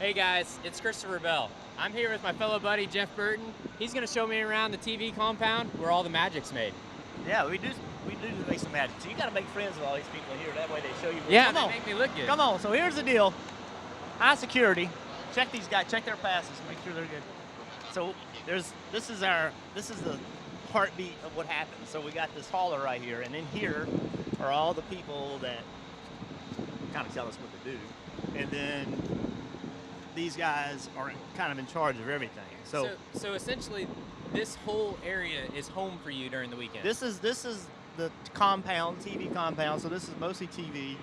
Hey guys, it's Christopher Bell. I'm here with my fellow buddy Jeff Burton. He's going to show me around the TV compound where all the magic's made. Yeah, we do make some magic. So you got to make friends with all these people here. That way they show you. Yeah, they make me look good. Come on. So here's the deal. High security. Check these guys. Check their passes. Make sure they're good. So this is the heartbeat of what happens. So we got this hauler right here, and in here are all the people that kind of tell us what to do, and then these guys are kind of in charge of everything. So essentially, this whole area is home for you during the weekend. This is the compound, TV compound. So this is mostly TV.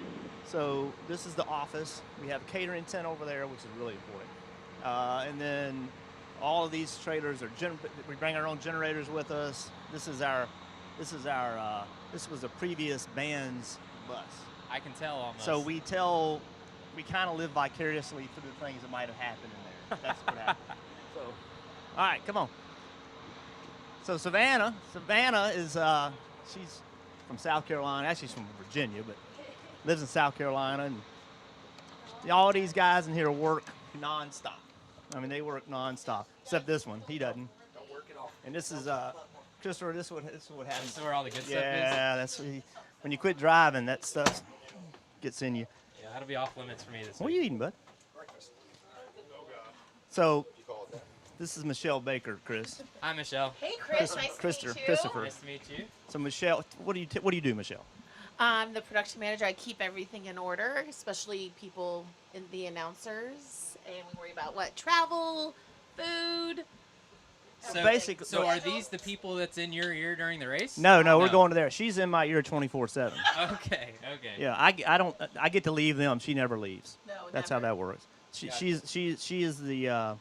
So this is the office. We have a catering tent over there, which is really important. And then all of these trailers are we bring our own generators with us. This was a previous band's bus. I can tell almost. So we kind of live vicariously through the things that might have happened in there. That's what happened. So, all right, come on. So Savannah is she's from South Carolina. Actually, she's from Virginia, but lives in South Carolina. And all these guys in here work nonstop. I mean, they work nonstop. Except this one, he doesn't. Don't work it off. And this is Christopher. This is what happens. This is where all the good stuff is. Yeah, that's when you quit driving, that stuff gets in you. Yeah, that'll be off limits for me this week. What are you eating, bud? Breakfast. So, this is Michelle Baker, Chris. Hi, Michelle. Hey, Chris. Nice to meet you. Christopher. Nice to meet you. So, Michelle, what do you do, Michelle? I'm the production manager. I keep everything in order, especially people in the announcers, and we worry about travel, food. So basically, so are these the people that's in your ear during the race? No, we're going to there. She's in my ear 24/7. Okay. Yeah, I get to leave them. She never leaves. No, That's never. how that works. She is the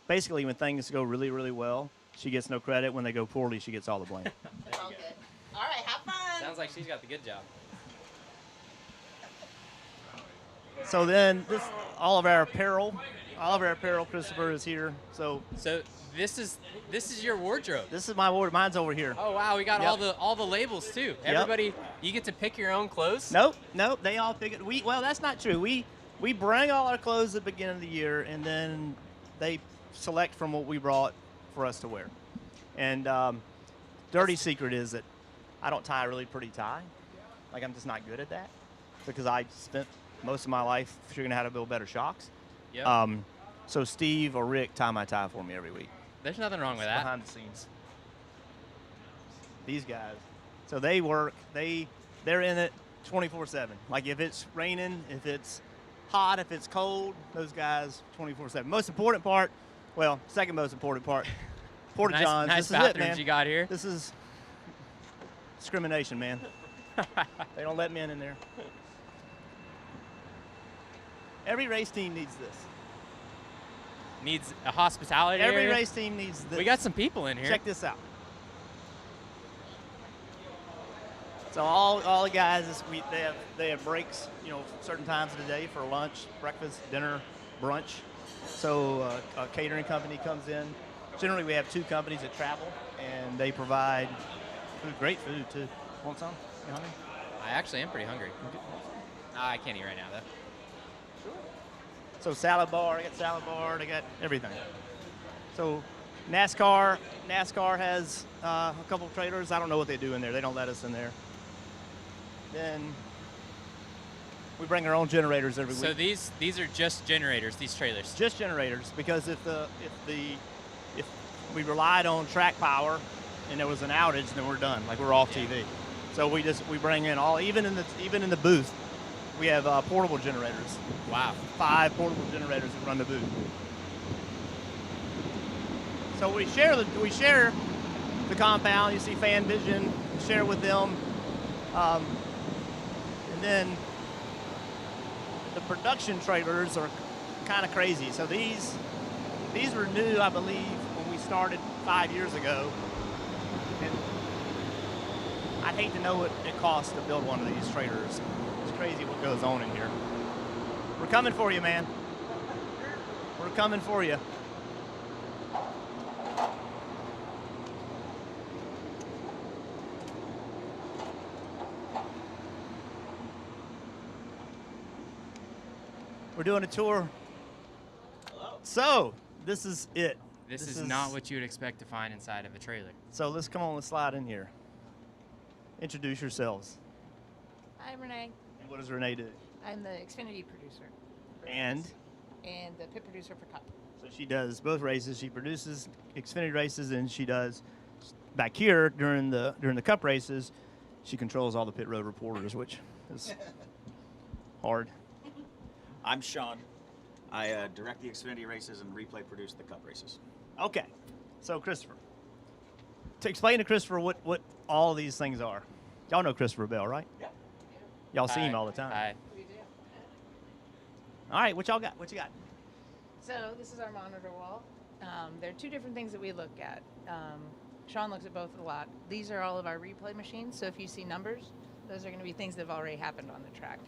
basically when things go really, really well, she gets no credit. When they go poorly, she gets all the blame. It's all good. All right, have fun. Sounds like she's got the good job. So then all of our apparel, Christopher is here. So this is your wardrobe. this is my wardrobe. Mine's over here. Oh wow, we got Yep. all the labels too. Everybody, you get to pick your own clothes. Nope. They all pick it. Well, that's not true. We bring all our clothes at the beginning of the year, and then they select from what we brought for us to wear. And dirty secret is that I don't tie a really pretty tie. Like, I'm just not good at that because I spent most of my life figuring out how to build better shocks. Yep. So Steve or Rick tie my tie for me every week. There's nothing wrong with that. Behind the scenes. These guys. So they work. They're in it 24/7. Like, if it's raining, if it's hot, if it's cold, those guys 24/7. Most important part, well, second most important part, Porta Johns. Nice This is bathrooms it, man. you got here. This is discrimination, man. They don't let men in there. Every race team needs this. Needs a hospitality Every area. race team needs this. We got some people in here. Check this out. So all the guys, they have breaks, certain times of the day for lunch, breakfast, dinner, brunch. So a catering company comes in. Generally, we have two companies that travel, and they provide food, great food too. Want some? You hungry? I actually am pretty hungry. I can't eat right now though. So salad bar, I got salad bar, they got everything. So NASCAR has a couple of trailers. I don't know what they do in there. They don't let us in there. Then we bring our own generators every So week. these are just generators, these trailers. Just generators, because if we relied on track power and there was an outage, then we're done. Like, we're off TV. So we bring in even in the booth, we have portable generators. Wow. 5 portable generators that run the booth. So we share the compound. You see Fan Vision, share with them, and then the production trailers are kind of crazy. So these were new, I believe, when we started 5 years ago. And I'd hate to know what it costs to build one of these trailers. It's crazy what goes on in here. We're coming for you, man. We're coming for you. We're doing a tour So this is it. This is not what you would expect to find inside of a trailer. So let's slide in here. Introduce yourselves. I'm Renee. And what does Renee do? I'm the Xfinity producer. And the pit producer for Cup. so she does both races. She produces Xfinity races, and she does back here during the Cup races. She controls all the pit road reporters, which is hard. I'm Sean. I direct the Xfinity races and replay produce the Cup races. Okay, so Christopher, to explain to Christopher what all these things are. Y'all know Christopher Bell, right? Yeah. Y'all see him Hi. all the time. Hi. We do. All right, what y'all got? What you got? So this is our monitor wall. There are two different things that we look at. Sean looks at both a lot. These are all of our replay machines. So if you see numbers, those are going to be things that have already happened on the track.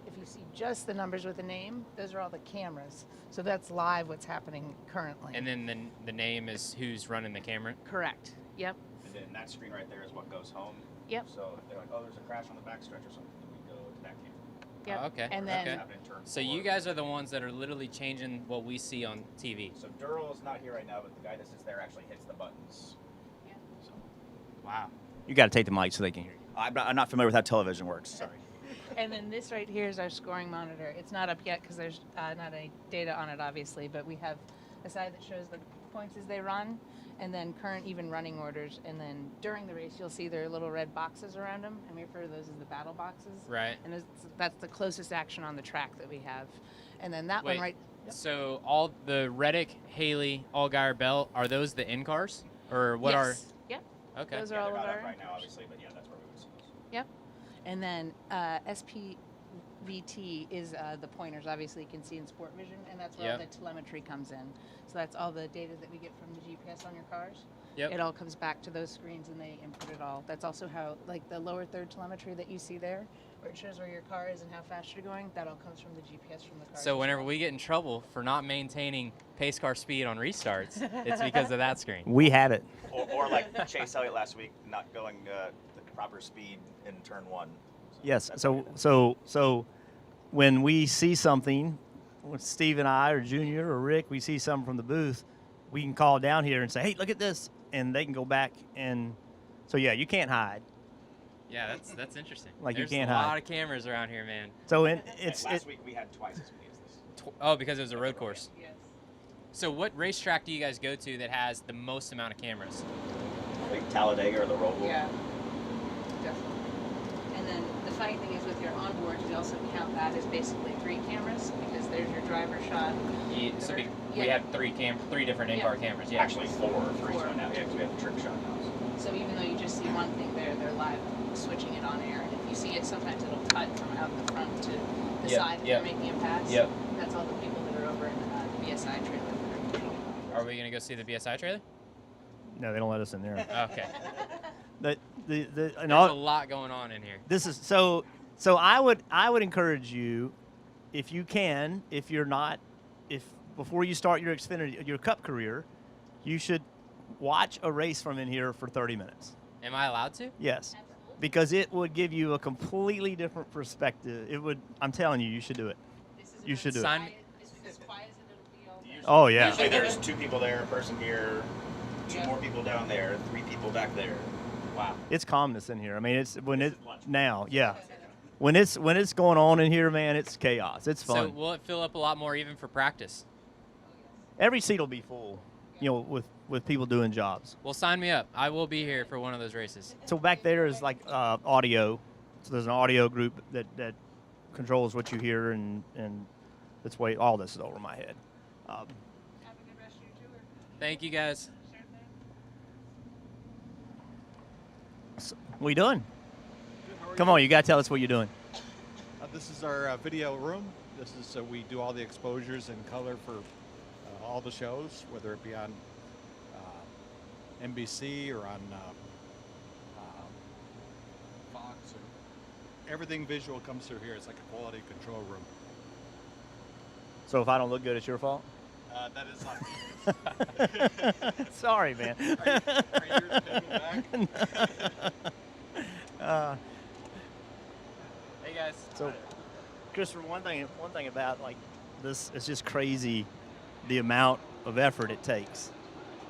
If you see just the numbers with a name, those are all the cameras. So that's live what's happening currently. And then the name is who's running the camera. Correct. Yep. And then that screen right there is what goes home. Yep. So if they're like, oh, there's a crash on the backstretch or something, then we go to that camera. Yep. Oh, okay. And then Okay. Have it in turn So four. you guys are the ones that are literally changing what we see on TV. So Durrell is not here right now, but the guy that sits there actually hits the buttons. Yeah. So Wow. You got to take the mic so they can hear you. I'm not familiar with how television works. Sorry. And then this right here is our scoring monitor. It's not up yet because there's not any data on it, obviously, but we have a side that shows the points as they run, and then current even running orders. And then during the race, you'll see there are little red boxes around them, and we refer to those as the battle boxes. Right. And that's the closest action on the track that we have. And then that Wait. one right. So all the Reddick, Haley, Allgaier, Bell, are those the in cars, or what yes. Yep. are? Okay. Those are Yeah, all they're of not our up right now, cars. obviously, but yeah, that's where we would see those. Yep. And then SPVT is the pointers, obviously you can see in Sport Vision, and that's where all Yep. the telemetry comes in. So that's all the data that we get from the GPS on your cars. Yep. It all comes back to those screens and they input it all. That's also how, like the lower third telemetry that you see there, where it shows where your car is and how fast you're going, that all comes from the GPS from the car. So whenever we get in trouble for not maintaining pace car speed on restarts, it's because of that screen. We have it. Or like Chase Elliott last week, not going the proper speed in turn one. Yes. That's So when we see something, when Steve and I or Junior or Rick, we see something from the booth, we can call down here and say, "Hey, look at this," and they can go back and. So yeah, you can't hide. Yeah, that's interesting. Like, you There's can't a hide. lot of cameras around here, man. So And last week we had twice as many as this. Oh, because it was a road course. Yes. So what racetrack do you guys go to that has the most amount of cameras? Like Talladega or the Roval. Yeah. Definitely. And then the funny thing is with your onboard, we also count that as basically 3 cameras because there's your driver shot. So we Yeah. have three different in-car cameras. Yeah. Actually four for each Four. one now. Yeah, because we have the trick shot now. So even though you just see one thing there, they're live switching it on air. And if you see it, sometimes it'll cut from out the front to the Yep, side if yep. they're making a pass. Yep. That's all the people that are over in the BSI trailer that are doing it. Are we gonna go see the BSI trailer? No, they don't let us in there. Okay. and There's a all, lot going on in here. this is so. I would encourage you, if you can, if before you start your Cup career, you should watch a race from in here for 30 minutes. Am I allowed to? Yes, because it would give you a completely different perspective. It would. I'm telling you, you should do it. This is You should do it. Sign- This is as quiet as it'll be all day. Oh yeah. Usually there's 2 people there, a person here, 2 Yeah. more people down there, 3 people back there. Wow. It's calmness in here. I mean, it's when This it is lunch. now. Yeah. When it's going on in here, man, it's chaos. It's So fun. will it fill up a lot more even for practice? Every seat will be full, you know, with people doing jobs. Well, sign me up. I will be here for one of those races. So back there is like audio. So there's an audio group that controls what you hear, and that's why all this is over my head. Have a good rest of your tour. Thank you, guys. Sure thing. What are you doing? Come on, you gotta tell us what you're doing. This is our video room. This is we do all the exposures and color for all the shows, whether it be on NBC or on Fox. Or everything visual comes through here. It's like a quality control room. So if I don't look good, it's your fault. That is on me. Sorry, man. Are you taking back? Hey, guys. So, Christopher, one thing about like this, it's just crazy the amount of effort it takes.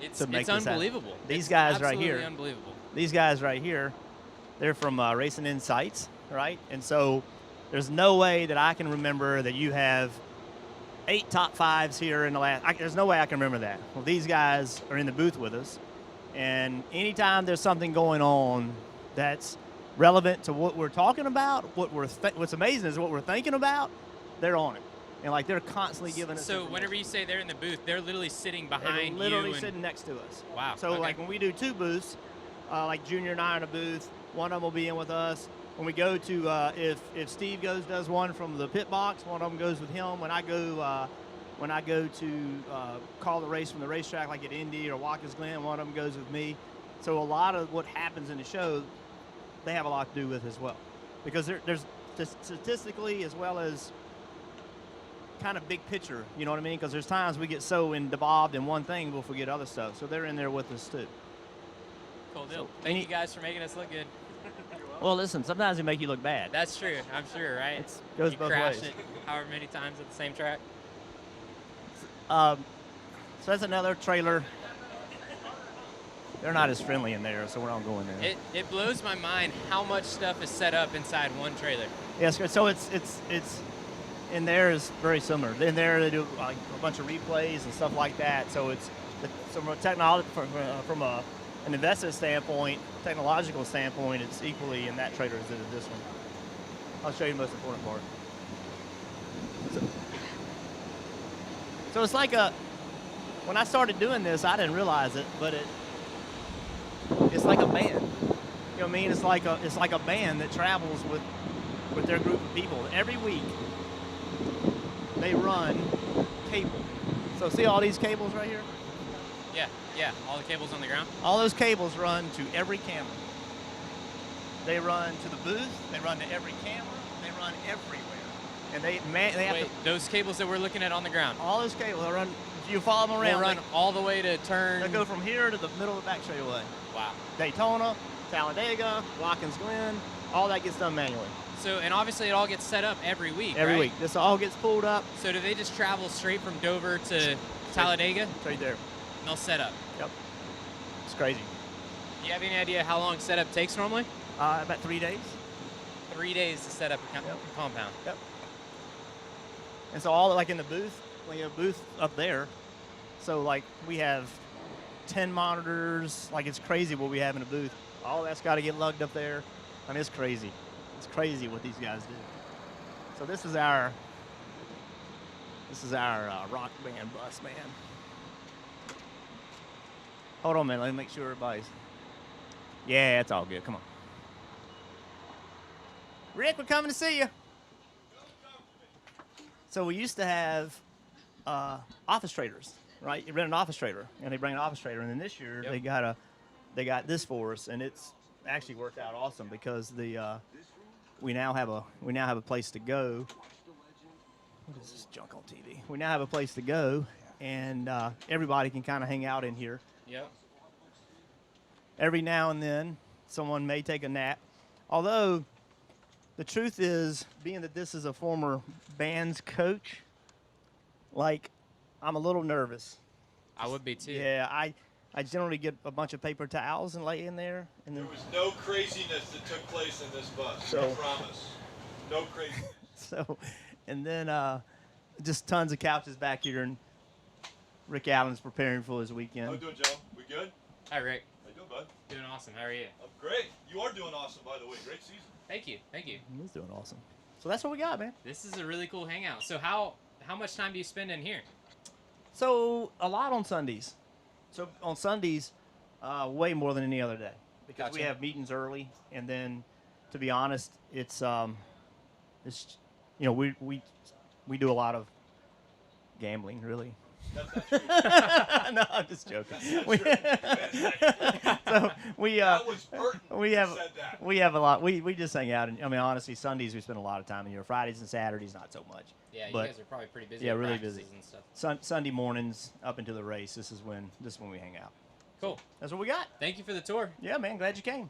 It's to make this happen. unbelievable. These It's guys right here. absolutely unbelievable. These guys right here, they're from Racing Insights, right? And so there's no way that I can remember that you have 8 top 5s here in the last. There's no way I can remember that. Well, these guys are in the booth with us, and anytime there's something going on that's relevant to what we're talking about, what's amazing is what we're thinking about, they're on it. And like they're constantly giving us. So whenever you say they're in the booth, they're literally sitting behind they're literally you. And sitting next to us. Wow. So okay. like when we do 2 booths, like Junior and I are in a booth, one of them will be in with us. When we go to, if Steve does one from the pit box, one of them goes with him. When I go to call the race from the racetrack, like at Indy or Watkins Glen, one of them goes with me. So a lot of what happens in the show, they have a lot to do with as well, because there's statistically as well as kind of big picture, you know what I mean? Because there's times we get so involved in one thing we'll forget other stuff. So they're in there with us too. Cool deal. Thank you guys for making us look good. Well, listen, sometimes they make you look bad. That's true. I'm sure, right? It goes you both crash ways. it however many times at the same track. So that's another trailer. They're not as friendly in there, so we're not going there. It blows my mind how much stuff is set up inside one trailer. Yes, so it's in there is very similar. In there they do like a bunch of replays and stuff like that. So from a technology, from an investment standpoint, technological standpoint, it's equally in that trailer as it is this one. I'll show you the most important part. So it's like when I started doing this, I didn't realize it, but it's like a band. You know what I mean? It's like a band that travels with their group of people. Every week, they run cable. So see all these cables right here? Yeah, all the cables on the ground. All those cables run to every camera. They run to the booth, they run to every camera, they run everywhere. And they have Wait, to, those cables that we're looking at on the ground. all those cables, they'll run, you follow them around. They'll run all the way to turn. They go from here to the middle of the back straightaway. Wow. Daytona, Talladega, Watkins Glen, all that gets done manually. So, and obviously it all gets set up every week, Every right? week. This all gets pulled up. So do they just travel straight from Dover to Talladega? It's right there. And they'll set up. Yep. It's crazy. Do you have any idea how long setup takes normally? About 3 days. 3 days to set up a compound. Yep. And so all like in the booth, we have a booth up there. So like we have 10 monitors. Like it's crazy what we have in a booth. All that's got to get lugged up there. I mean, it's crazy. It's crazy what these guys do. So this is our rock band bus, man. Hold on a minute. Let me make sure everybody's. Yeah, it's all good. Come on. Rick, we're coming to see you. So we used to have office trailers, right? You rent an office trailer, and they bring an office trailer. And then this year they got this for us, and it's actually worked out awesome because we now have a place to go. What is this junk on TV? We now have a place to go, and everybody can kind of hang out in here. Yep. Every now and then, someone may take a nap. Although, the truth is, being that this is a former band's coach, like, I'm a little nervous. I would be too. Yeah, I generally get a bunch of paper towels and lay in there. And then, There was no craziness that took place in this bus. So- I promise. No craziness. so, and then just tons of couches back here, and Rick Allen's preparing for his weekend. How you doing, Joe? We good? Hi, Rick. How you doing, bud? Doing awesome. How are you? I'm great. You are doing awesome, by the way. Great season. Thank you. Thank you. He's doing awesome. So that's what we got, man. This is a really cool hangout. So how much time do you spend in here? So a lot on Sundays. So on Sundays, way more than any other day because we Gotcha. have meetings early, and then, to be honest, it's we do a lot of gambling, really. That's not true. No, I'm just joking. So we That was Burton we have who said that. we have a lot. We just hang out, and I mean honestly, Sundays we spend a lot of time in here. Fridays and Saturdays not so much. Yeah, But- you guys are probably pretty busy. Yeah, with really practices busy. and stuff. Sunday mornings up into the race. This is when we hang out. Cool. That's what we got. Thank you for the tour. Yeah, man. Glad you came.